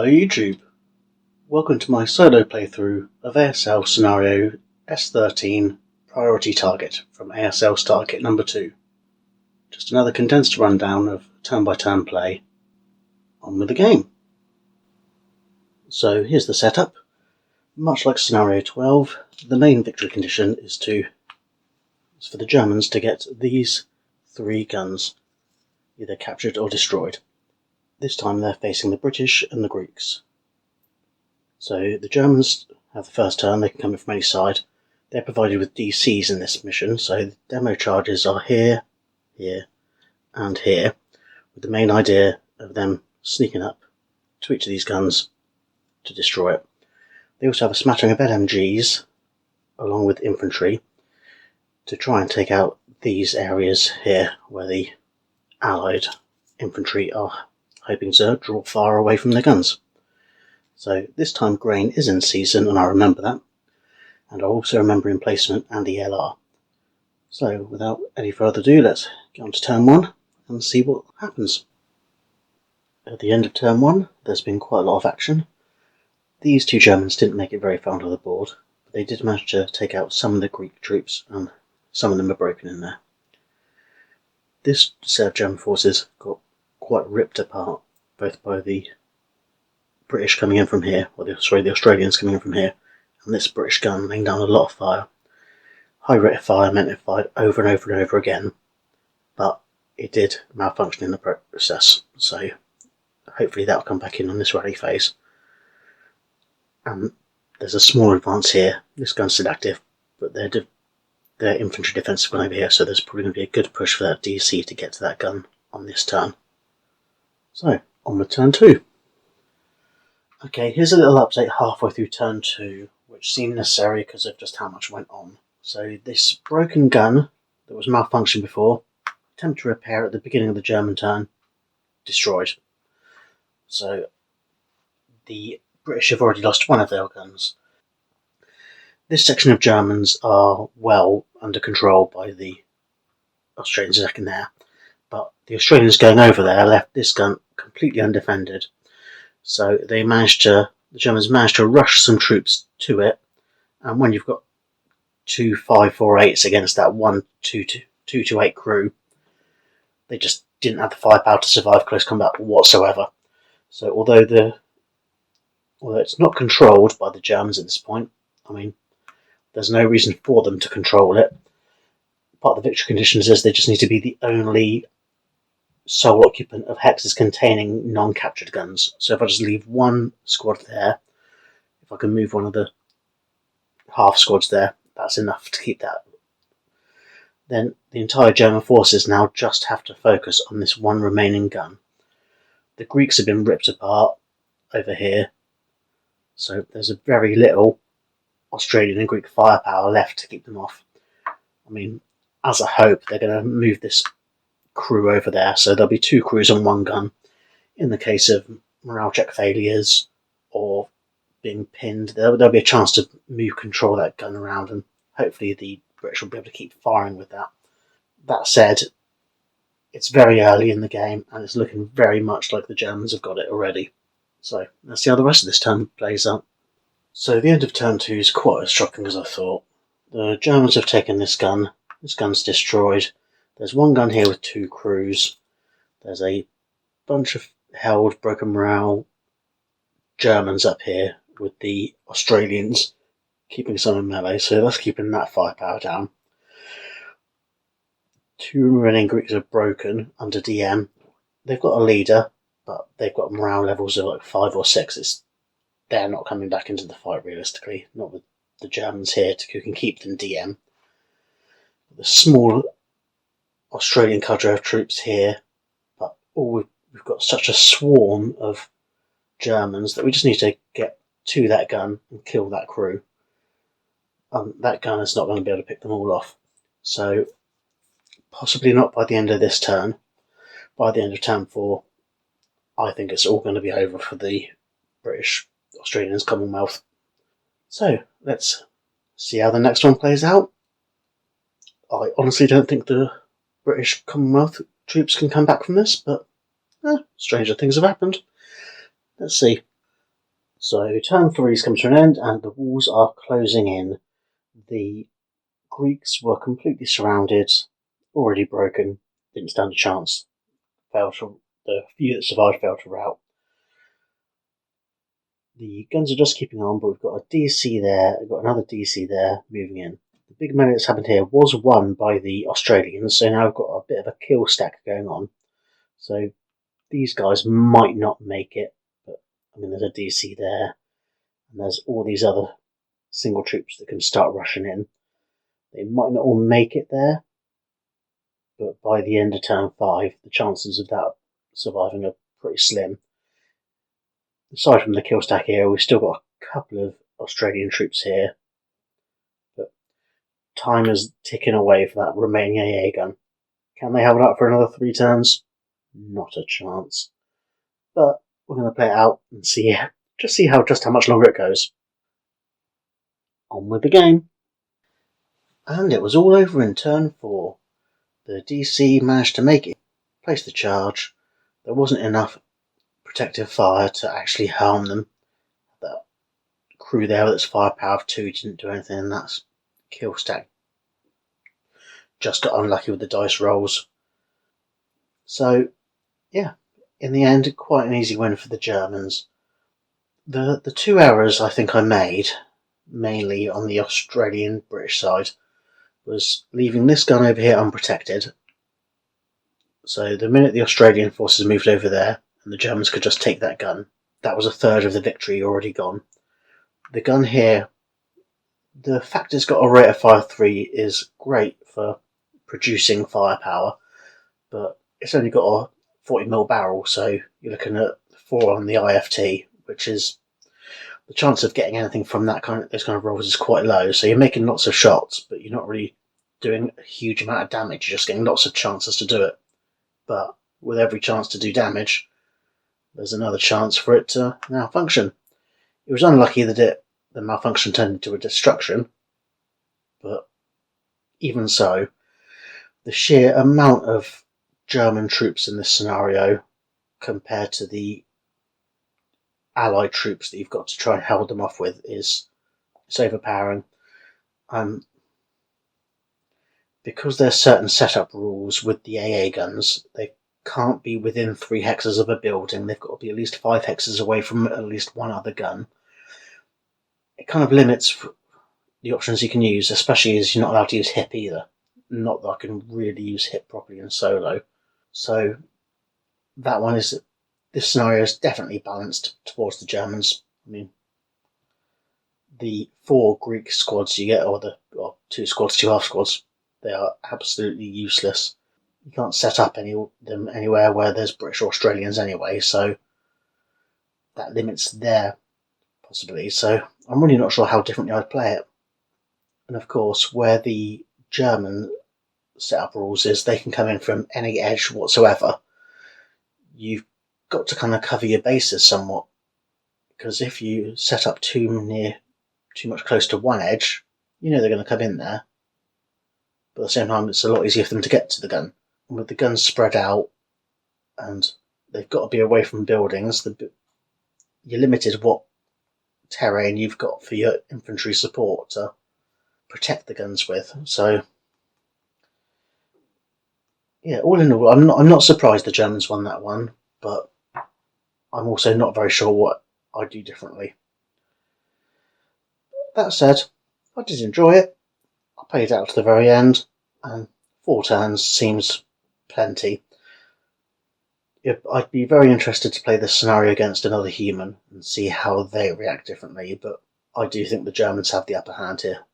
Hello YouTube, welcome to my solo playthrough of ASL scenario S13 Priority Target from ASLSK Kit number 2. Just another condensed rundown of turn-by-turn play. On with the game. So here's the setup. Much like scenario 12, the main victory condition is for the Germans to get these 3 guns either captured or destroyed. This time they're facing the British and the Greeks. So the Germans have the first turn, they can come in from any side. They're provided with DCs in this mission, so the demo charges are here, here, and here, with the main idea of them sneaking up to each of these guns to destroy it. They also have a smattering of LMGs, along with infantry, to try and take out these areas here, where the Allied infantry are hoping to draw far away from their guns. So this time grain is in season, and I remember that, and I also remember emplacement and the LR. So without any further ado, let's get on to turn 1 and see what happens. At the end of turn 1, there's been quite a lot of action. These 2 Germans didn't make it very far onto the board, but they did manage to take out some of the Greek troops, and some of them are broken in there. This set of German forces got quite ripped apart, both by the British coming in from here, the Australians coming in from here, and this British gun laying down a lot of fire. High rate of fire meant it fired over and over and over again, but it did malfunction in the process, so hopefully that'll come back in on this rally phase. And there's a small advance here. This gun's still active, but their infantry defence has gone over here, so there's probably going to be a good push for that DC to get to that gun on this turn. So, on with turn 2. Okay, here's a little update halfway through turn 2, which seemed necessary because of just how much went on. So this broken gun that was malfunctioned before, attempt to repair at the beginning of the German turn, destroyed. So the British have already lost one of their guns. This section of Germans are well under control by the Australians attacking there, but the Australians going over there left this gun completely undefended. So the Germans managed to rush some troops to it, and when you've got 2 5-4-8s against that 1 2-8 crew, they just didn't have the firepower to survive close combat whatsoever. So although it's not controlled by the Germans at this point, I mean, there's no reason for them to control it. Part of the victory conditions is they just need to be the only sole occupant of hexes containing non-captured guns. So if I just leave one squad there, if I can move one of the half squads there, that's enough to keep that. Then the entire German forces now just have to focus on this one remaining gun. The Greeks have been ripped apart over here, so there's a very little Australian and Greek firepower left to keep them off. I mean, as a hope, they're going to move this crew over there, so there'll be 2 crews on 1 gun in the case of morale check failures or being pinned. There'll be a chance to move control that gun around, and hopefully the British will be able to keep firing with that. That said, it's very early in the game and it's looking very much like the Germans have got it already. So let's see how the rest of this turn plays out. So the end of turn 2 is quite as shocking as I thought. The Germans have taken this gun. This gun's destroyed. There's 1 gun here with 2 crews. There's a bunch of held, broken morale Germans up here with the Australians keeping some in melee, so that's keeping that firepower down. 2 remaining Greeks are broken under DM. They've got a leader, but they've got morale levels of like 5 or 6. They're not coming back into the fight realistically, not with the Germans here who can keep them DM. The small Australian cadre of troops here, but we've got such a swarm of Germans that we just need to get to that gun and kill that crew. That gun is not going to be able to pick them all off. So possibly not by the end of this turn. By the end of turn 4, I think it's all going to be over for the British, Australians, Commonwealth. So let's see how the next one plays out. I honestly don't think the British Commonwealth troops can come back from this, but stranger things have happened. Let's see. So turn 3's come to an end and the walls are closing in. The Greeks were completely surrounded, already broken, didn't stand a chance. The few that survived failed to rout. The guns are just keeping on, but we've got a DC there, we've got another DC there, moving in. The big melee that's happened here was won by the Australians, so now I've got a bit of a kill stack going on. So these guys might not make it, but I mean there's a DC there, and there's all these other single troops that can start rushing in. They might not all make it there, but by the end of turn 5, the chances of that surviving are pretty slim. Aside from the kill stack here, we've still got a couple of Australian troops here, but time is ticking away for that remaining AA gun. Can they hold up for another 3 turns? Not a chance. But we're going to play it out and see how much longer it goes. On with the game. And it was all over in turn 4. The DC managed to make it, place the charge. There wasn't enough protective fire to actually harm them. That crew there that's firepower of 2 didn't do anything, and that's kill stack. Just got unlucky with the dice rolls. So, yeah, in the end, quite an easy win for the Germans. The 2 errors I think I made, mainly on the Australian-British side, was leaving this gun over here unprotected. So the minute the Australian forces moved over there, and the Germans could just take that gun, that was a third of the victory already gone. The gun here, the fact it's got a rate of fire 3 is great for producing firepower, but it's only got a 40mm barrel, so you're looking at 4 on the IFT, which is the chance of getting anything from those kind of rolls is quite low. So you're making lots of shots, but you're not really doing a huge amount of damage. You're just getting lots of chances to do it. But with every chance to do damage, there's another chance for it to malfunction. It was unlucky that the malfunction turned into a destruction, but even so, the sheer amount of German troops in this scenario compared to the Allied troops that you've got to try and hold them off with it's overpowering. Because there's certain setup rules with the AA guns, they can't be within 3 hexes of a building. They've got to be at least 5 hexes away from at least one other gun. It kind of limits the options you can use, especially as you're not allowed to use HIP either. Not that I can really use HIP properly in solo. So this scenario is definitely balanced towards the Germans. I mean, the 4 Greek squads you get, or 2 squads, 2 half squads, they are absolutely useless. You can't set up them anywhere where there's British or Australians anyway, so that limits their possibilities. So I'm really not sure how differently I'd play it. And of course, where the German setup rules is they can come in from any edge whatsoever, you've got to kind of cover your bases somewhat, because if you set up too much close to one edge, you know they're going to come in there. But at the same time, it's a lot easier for them to get to the gun. And with the guns spread out, and they've got to be away from buildings, you're limited what terrain you've got for your infantry support to protect the guns with. So, yeah, all in all, I'm not surprised the Germans won that one, but I'm also not very sure what I'd do differently. That said, I did enjoy it. I played out to the very end, and 4 turns seems plenty. I'd be very interested to play this scenario against another human and see how they react differently, but I do think the Germans have the upper hand here,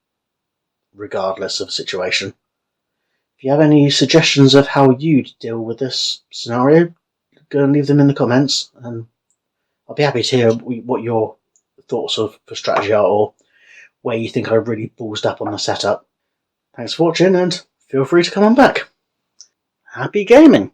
regardless of the situation. If you have any suggestions of how you'd deal with this scenario, go and leave them in the comments, and I'll be happy to hear what your thoughts for strategy are, or where you think I really ballsed up on the setup. Thanks for watching, and feel free to come on back. Happy gaming!